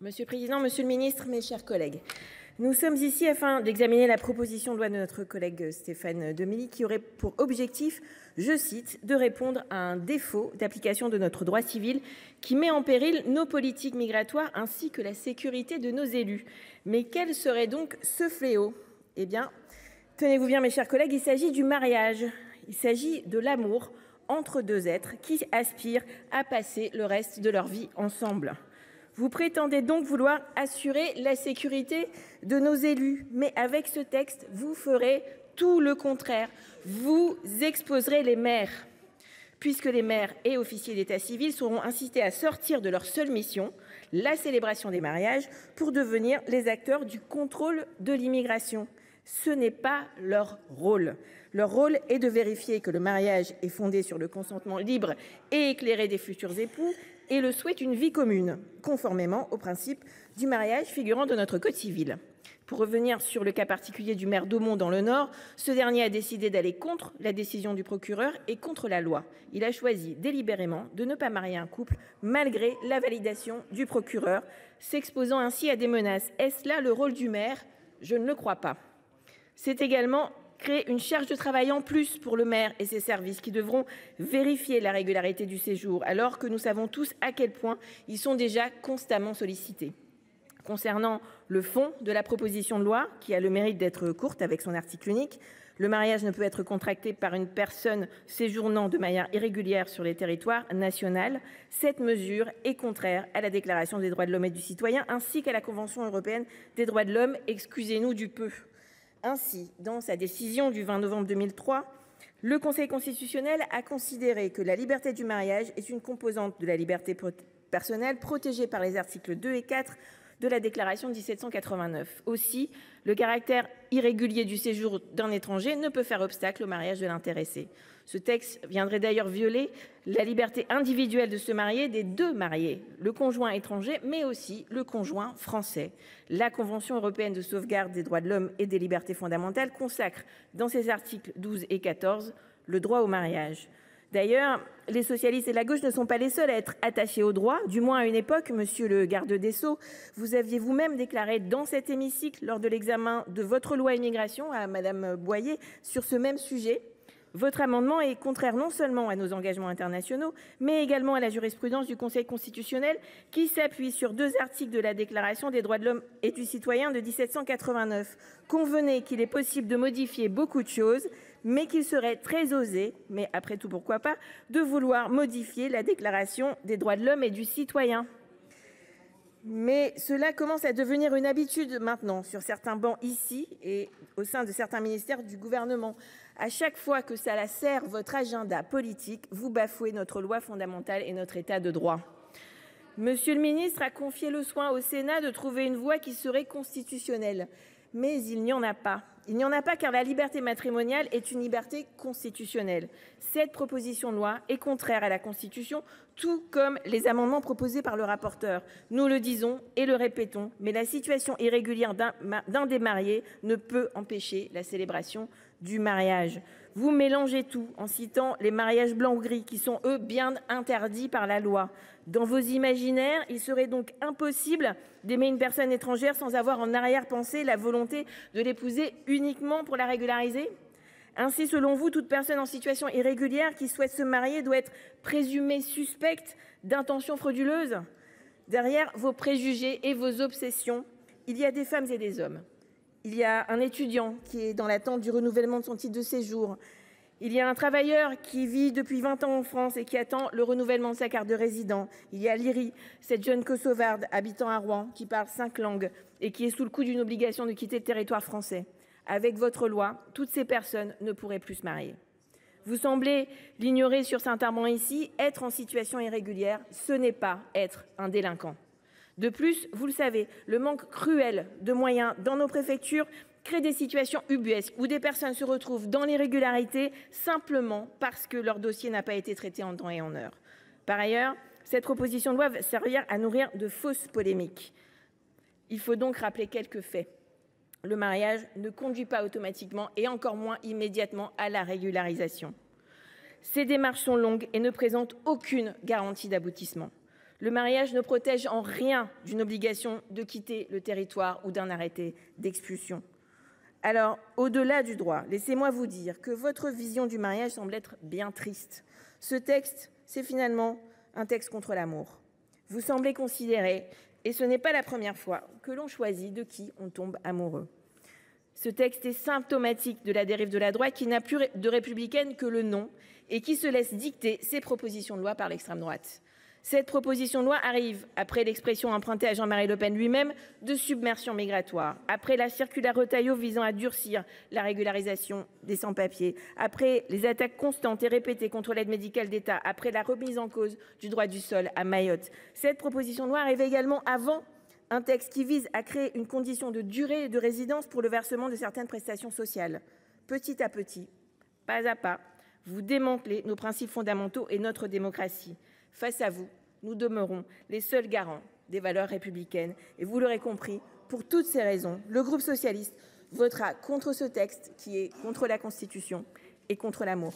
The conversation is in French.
Monsieur le président, monsieur le ministre, mes chers collègues, nous sommes ici afin d'examiner la proposition de loi de notre collègue Stéphane Demilly qui aurait pour objectif, je cite, de répondre à un défaut d'application de notre droit civil qui met en péril nos politiques migratoires ainsi que la sécurité de nos élus. Mais quel serait donc ce fléau ? Eh bien, tenez-vous bien mes chers collègues, il s'agit du mariage, il s'agit de l'amour entre deux êtres qui aspirent à passer le reste de leur vie ensemble. Vous prétendez donc vouloir assurer la sécurité de nos élus. Mais avec ce texte, vous ferez tout le contraire. Vous exposerez les maires. Puisque les maires et officiers d'état civil seront incités à sortir de leur seule mission, la célébration des mariages, pour devenir les acteurs du contrôle de l'immigration. Ce n'est pas leur rôle. Leur rôle est de vérifier que le mariage est fondé sur le consentement libre et éclairé des futurs époux et le souhaite une vie commune, conformément au principe du mariage figurant dans notre code civil. Pour revenir sur le cas particulier du maire d'Aumont dans le Nord, ce dernier a décidé d'aller contre la décision du procureur et contre la loi. Il a choisi délibérément de ne pas marier un couple malgré la validation du procureur, s'exposant ainsi à des menaces. Est-ce là le rôle du maire ? Je ne le crois pas. C'est également créer une charge de travail en plus pour le maire et ses services qui devront vérifier la régularité du séjour, alors que nous savons tous à quel point ils sont déjà constamment sollicités. Concernant le fond de la proposition de loi, qui a le mérite d'être courte avec son article unique, le mariage ne peut être contracté par une personne séjournant de manière irrégulière sur le territoire national. Cette mesure est contraire à la Déclaration des droits de l'homme et du citoyen ainsi qu'à la Convention européenne des droits de l'homme. Excusez-nous du peu. Ainsi, dans sa décision du 20 novembre 2003, le Conseil constitutionnel a considéré que la liberté du mariage est une composante de la liberté personnelle protégée par les articles 2 et 4 de la Déclaration de 1789. Aussi, le caractère irrégulier du séjour d'un étranger ne peut faire obstacle au mariage de l'intéressé. Ce texte viendrait d'ailleurs violer la liberté individuelle de se marier des deux mariés, le conjoint étranger, mais aussi le conjoint français. La Convention européenne de sauvegarde des droits de l'homme et des libertés fondamentales consacre, dans ses articles 12 et 14, le droit au mariage. D'ailleurs, les socialistes et la gauche ne sont pas les seuls à être attachés au droit. Du moins à une époque, monsieur le garde des Sceaux, vous aviez vous-même déclaré dans cet hémicycle, lors de l'examen de votre loi immigration à madame Boyer, sur ce même sujet. Votre amendement est contraire non seulement à nos engagements internationaux, mais également à la jurisprudence du Conseil constitutionnel qui s'appuie sur deux articles de la Déclaration des droits de l'homme et du citoyen de 1789. Convenez qu'il est possible de modifier beaucoup de choses, mais qu'il serait très osé, mais après tout pourquoi pas, de vouloir modifier la Déclaration des droits de l'homme et du citoyen. Mais cela commence à devenir une habitude maintenant sur certains bancs ici et au sein de certains ministères du gouvernement. À chaque fois que ça sert votre agenda politique, vous bafouez notre loi fondamentale et notre état de droit. Monsieur le ministre a confié le soin au Sénat de trouver une voie qui serait constitutionnelle. Mais il n'y en a pas. Il n'y en a pas car la liberté matrimoniale est une liberté constitutionnelle. Cette proposition de loi est contraire à la Constitution, tout comme les amendements proposés par le rapporteur. Nous le disons et le répétons, mais la situation irrégulière d'un des mariés ne peut empêcher la célébration du mariage. Vous mélangez tout en citant les mariages blancs ou gris qui sont, eux, bien interdits par la loi. Dans vos imaginaires, il serait donc impossible d'aimer une personne étrangère sans avoir en arrière-pensée la volonté de l'épouser uniquement pour la régulariser ? Ainsi, selon vous, toute personne en situation irrégulière qui souhaite se marier doit être présumée suspecte d'intentions frauduleuses ? Derrière vos préjugés et vos obsessions, il y a des femmes et des hommes. Il y a un étudiant qui est dans l'attente du renouvellement de son titre de séjour. Il y a un travailleur qui vit depuis 20 ans en France et qui attend le renouvellement de sa carte de résident. Il y a Lyri, cette jeune kosovarde habitant à Rouen qui parle 5 langues et qui est sous le coup d'une obligation de quitter le territoire français. Avec votre loi, toutes ces personnes ne pourraient plus se marier. Vous semblez l'ignorer sur certains bancs ici, être en situation irrégulière, ce n'est pas être un délinquant. De plus, vous le savez, le manque cruel de moyens dans nos préfectures crée des situations ubuesques où des personnes se retrouvent dans l'irrégularité simplement parce que leur dossier n'a pas été traité en temps et en heure. Par ailleurs, cette proposition de loi va servir à nourrir de fausses polémiques. Il faut donc rappeler quelques faits. Le mariage ne conduit pas automatiquement et encore moins immédiatement à la régularisation. Ces démarches sont longues et ne présentent aucune garantie d'aboutissement. Le mariage ne protège en rien d'une obligation de quitter le territoire ou d'un arrêté d'expulsion. Alors, au-delà du droit, laissez-moi vous dire que votre vision du mariage semble être bien triste. Ce texte, c'est finalement un texte contre l'amour. Vous semblez considérer, et ce n'est pas la première fois, que l'on choisit de qui on tombe amoureux. Ce texte est symptomatique de la dérive de la droite qui n'a plus de républicaine que le nom et qui se laisse dicter ses propositions de loi par l'extrême droite. Cette proposition de loi arrive après l'expression empruntée à Jean-Marie Le Pen lui-même de submersion migratoire, après la circulaire Retailleau visant à durcir la régularisation des sans-papiers, après les attaques constantes et répétées contre l'aide médicale d'État, après la remise en cause du droit du sol à Mayotte. Cette proposition de loi arrive également avant un texte qui vise à créer une condition de durée de résidence pour le versement de certaines prestations sociales. Petit à petit, pas à pas, vous démantelez nos principes fondamentaux et notre démocratie. Face à vous, nous demeurons les seuls garants des valeurs républicaines. Et vous l'aurez compris, pour toutes ces raisons, le groupe socialiste votera contre ce texte qui est contre la Constitution et contre l'amour.